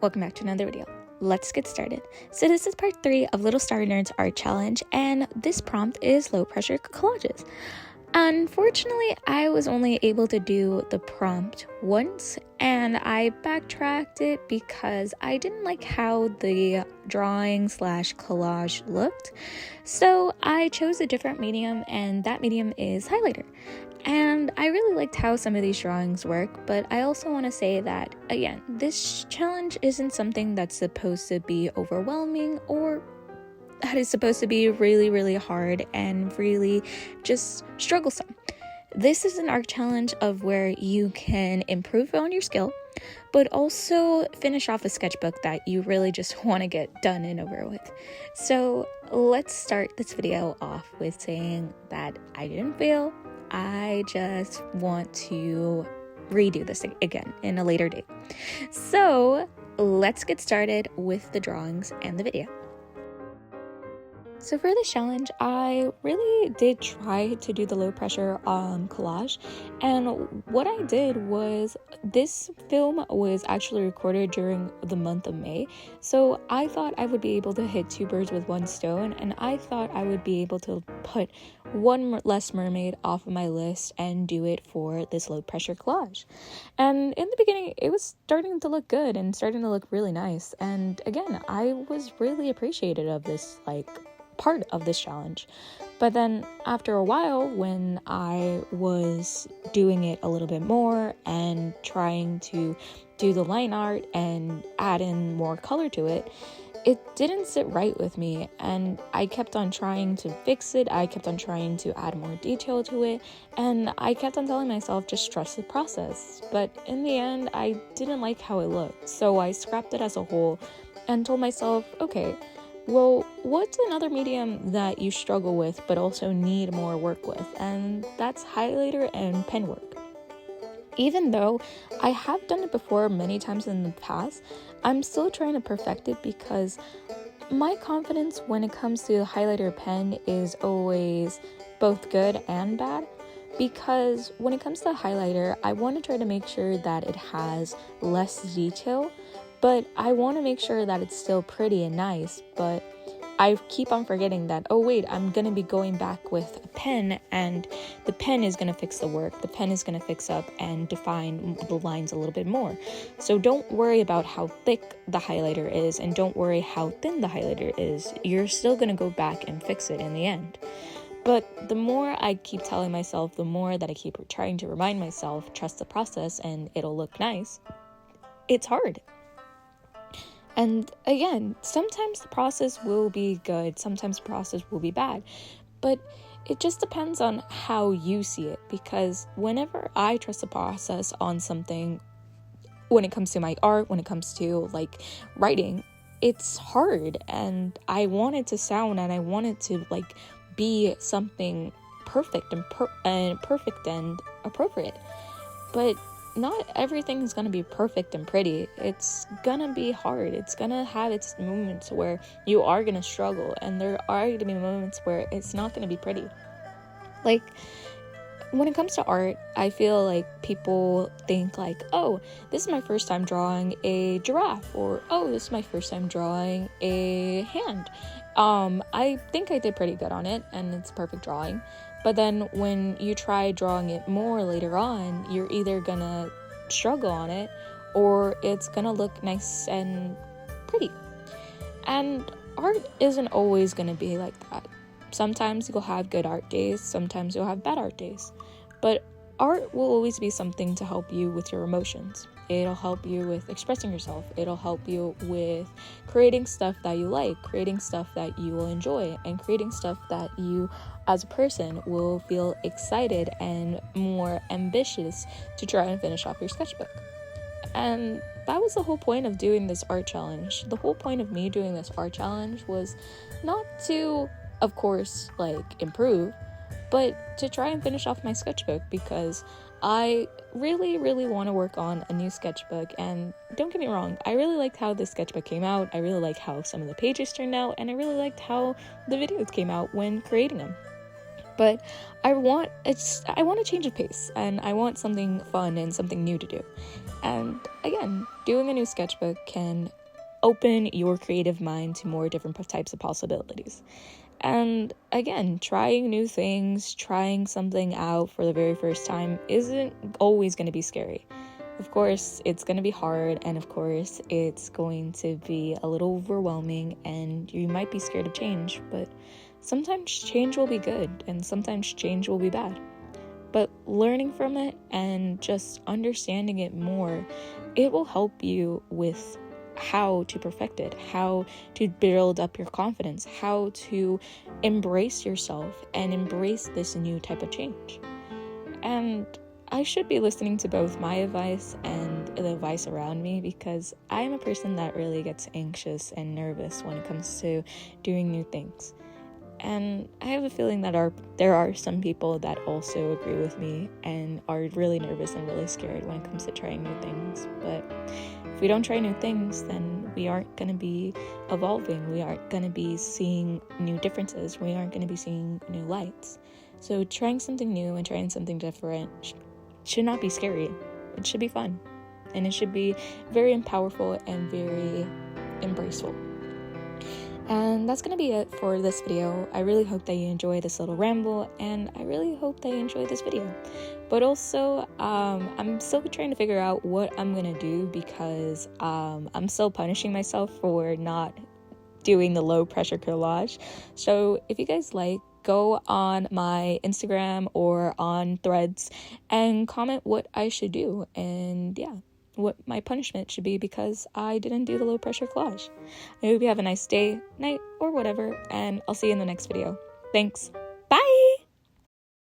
welcome back to another video. Let's get started. So this is part 3 of Little Star Nerd's art challenge, and this prompt is low pressure collages. Unfortunately, I was only able to do the prompt once, and I backtracked it because I didn't like how the drawing / collage looked. So I chose a different medium, and that medium is highlighter. And I really liked how some of these drawings work, but I also want to say that, again, this challenge isn't something that's supposed to be overwhelming or that is supposed to be really, really hard and really just strugglesome. This is an art challenge of where you can improve on your skill, but also finish off a sketchbook that you really just want to get done and over with. So let's start this video off with saying that I didn't fail. I just want to redo this again in a later date. So let's get started with the drawings and the video. So for this challenge, I really did try to do the low pressure collage, and what I did was, this film was actually recorded during the month of May, so I thought I would be able to hit 2 birds with 1 stone, and I thought I would be able to put one less mermaid off of my list and do it for this low pressure collage. And in the beginning, it was starting to look good and starting to look really nice, and again, I was really appreciative of this part of this challenge. But then after a while, when I was doing it a little bit more and trying to do the line art and add in more color to it, it didn't sit right with me, and I kept on trying to fix it. I kept on trying to add more detail to it, and I kept on telling myself just trust the process. But in the end, I didn't like how it looked, so I scrapped it as a whole and told myself, okay, well, what's another medium that you struggle with but also need more work with? And that's highlighter and pen work. Even though I have done it before many times in the past, I'm still trying to perfect it because my confidence when it comes to the highlighter pen is always both good and bad. Because when it comes to highlighter, I want to try to make sure that it has less detail, but I want to make sure that it's still pretty and nice. But I keep on forgetting that, oh wait, I'm going to be going back with a pen, and the pen is going to fix the work. The pen is going to fix up and define the lines a little bit more. So don't worry about how thick the highlighter is, and don't worry how thin the highlighter is. You're still going to go back and fix it in the end. But the more I keep telling myself, the more that I keep trying to remind myself, trust the process and it'll look nice, it's hard. And again, sometimes the process will be good, sometimes the process will be bad, but it just depends on how you see it. Because whenever I trust the process on something, when it comes to my art, when it comes to writing, it's hard, and I want it to sound, and I want it to be something perfect and perfect and appropriate. But not everything is going to be perfect and pretty. It's going to be hard. It's going to have its moments where you are going to struggle, and there are going to be moments where it's not going to be pretty. When it comes to art, I feel like people think oh, this is my first time drawing a giraffe, or oh, this is my first time drawing a hand. I think I did pretty good on it, and it's a perfect drawing. But then when you try drawing it more later on, you're either gonna struggle on it, or it's gonna look nice and pretty. And art isn't always gonna be like that. Sometimes you'll have good art days, sometimes you'll have bad art days. But art will always be something to help you with your emotions. It'll help you with expressing yourself. It'll help you with creating stuff that you like, creating stuff that you will enjoy, and creating stuff that you, as a person, will feel excited and more ambitious to try and finish off your sketchbook. And that was the whole point of doing this art challenge. The whole point of me doing this art challenge was not to, of course, improve, but to try and finish off my sketchbook, because I really, really want to work on a new sketchbook. And don't get me wrong, I really liked how this sketchbook came out. I really liked how some of the pages turned out, and I really liked how the videos came out when creating them. But I want a change of pace, and I want something fun and something new to do. And again, doing a new sketchbook can open your creative mind to more different types of possibilities. And again, trying new things, trying something out for the very first time isn't always going to be scary. Of course, it's going to be hard, and of course, it's going to be a little overwhelming, and you might be scared of change, but sometimes change will be good, and sometimes change will be bad. But learning from it and just understanding it more, it will help you with how to perfect it, how to build up your confidence, how to embrace yourself and embrace this new type of change. And I should be listening to both my advice and the advice around me, because I am a person that really gets anxious and nervous when it comes to doing new things. And I have a feeling that there are some people that also agree with me and are really nervous and really scared when it comes to trying new things. But if we don't try new things, then we aren't going to be evolving. We aren't going to be seeing new differences. We aren't going to be seeing new lights. So trying something new and trying something different should not be scary. It should be fun. And it should be very powerful and very embraceful. And that's going to be it for this video. I really hope that you enjoy this little ramble, and I really hope that you enjoy this video. But also, I'm still trying to figure out what I'm going to do, because I'm still punishing myself for not doing the low pressure collage. So if you guys like, go on my Instagram or on Threads and comment what I should do, and yeah, what my punishment should be because I didn't do the low pressure collage. I hope you have a nice day, night, or whatever, and I'll see you in the next video. Thanks. Bye!